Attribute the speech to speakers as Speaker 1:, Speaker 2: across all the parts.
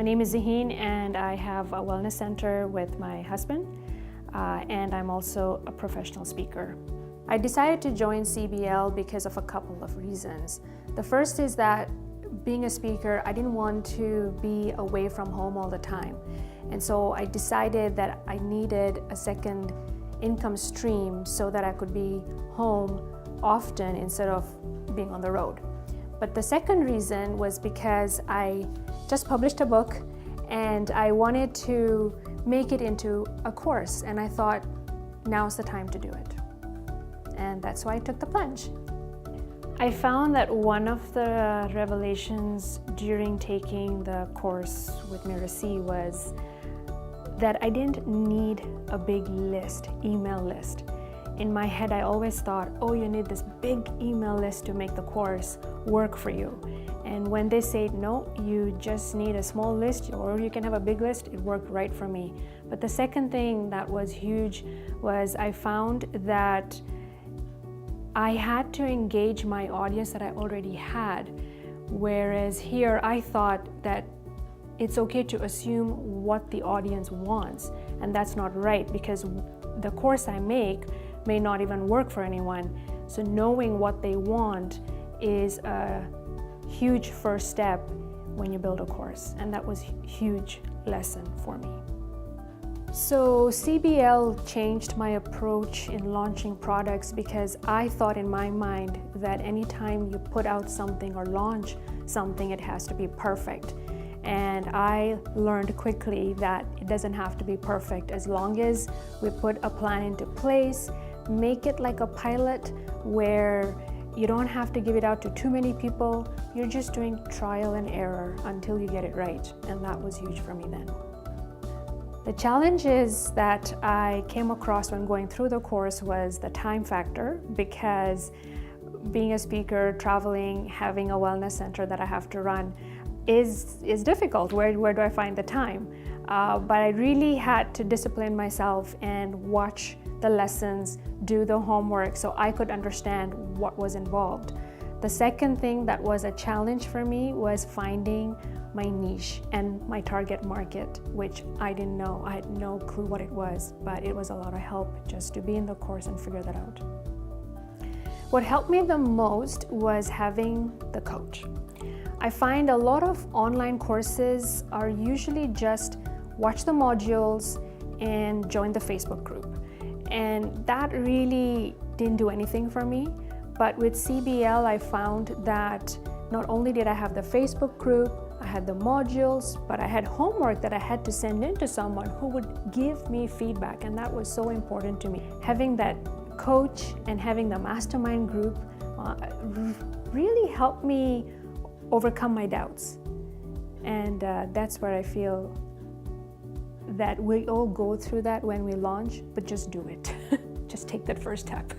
Speaker 1: name is Zaheen and I have a wellness center with my husband and I'm also a professional speaker. I decided to join CBL because of a couple of reasons. The first is that being a speaker, I didn't want to be away from home all the time. And so I decided that I needed a second income stream so that I could be home often instead of being on the road. But the second reason was because I just published a book and I wanted to make it into a course, and I thought now's the time to do it. And that's why I took the plunge. I found that one of the revelations during taking the course with Mirasee was that I didn't need a big list, email list. In my head, I always thought, oh, you need this big email list to make the course work for you. And when they say, no, you just need a small list or you can have a big list, it worked right for me. But the second thing that was huge was I found that I had to engage my audience that I already had. Whereas here, I thought that it's okay to assume what the audience wants. And that's not right, because the course I make may not even work for anyone. So knowing what they want is a huge first step when you build a course. And that was a huge lesson for me. So CBL changed my approach in launching products because I thought in my mind that anytime you put out something or launch something, it has to be perfect. And I learned quickly that it doesn't have to be perfect as long as we put a plan into place, make it like a pilot where you don't have to give it out to too many people. You're just doing trial and error until you get it right. And that was huge for me then. The challenges that I came across when going through the course was the time factor, because being a speaker, traveling, having a wellness center that I have to run is difficult. Where do I find the time? But I really had to discipline myself and watch the lessons, do the homework so I could understand what was involved. The second thing that was a challenge for me was finding my niche and my target market, which I didn't know. I had no clue what it was, but it was a lot of help just to be in the course and figure that out. What helped me the most was having the coach. I find a lot of online courses are usually just watch the modules and join the Facebook group. And that really didn't do anything for me. But with CBL, I found that not only did I have the Facebook group, I had the modules, but I had homework that I had to send in to someone who would give me feedback. And that was so important to me. Having that coach and having the mastermind group really helped me overcome my doubts. And that's where I feel that we all go through that when we launch, but just do it. Just take that first step.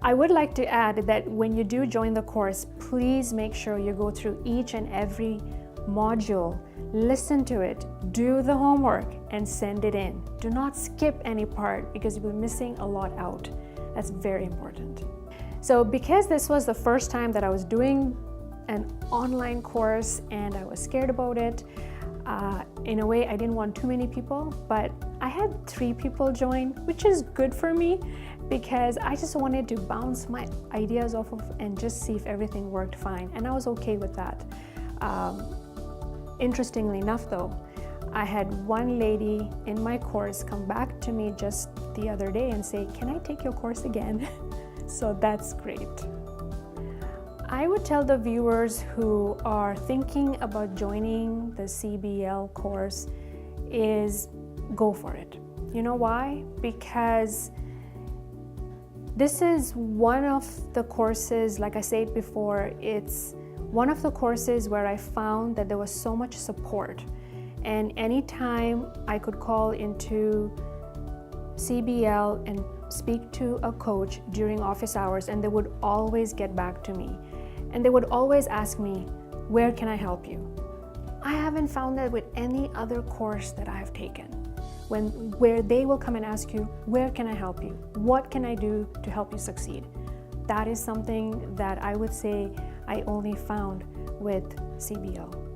Speaker 1: I would like to add that when you do join the course, please make sure you go through each and every module, listen to it, do the homework, and send it in. Do not skip any part because you'll be missing a lot out. That's very important. So because this was the first time that I was doing an online course and I was scared about it, in a way I didn't want too many people, but I had 3 people join, which is good for me because I just wanted to bounce my ideas off of and just see if everything worked fine, and I was okay with that. Interestingly enough though, I had one lady in my course come back to me just the other day and say, can I take your course again? So that's great. I would tell the viewers who are thinking about joining the CBL course is go for it. You know why? Because this is one of the courses, like I said before, it's one of the courses where I found that there was so much support. And anytime I could call into CBL and speak to a coach during office hours, and they would always get back to me. And they would always ask me, where can I help you? I haven't found that with any other course that I have taken. Where they will come and ask you, where can I help you? What can I do to help you succeed? That is something that I would say I only found with CBL.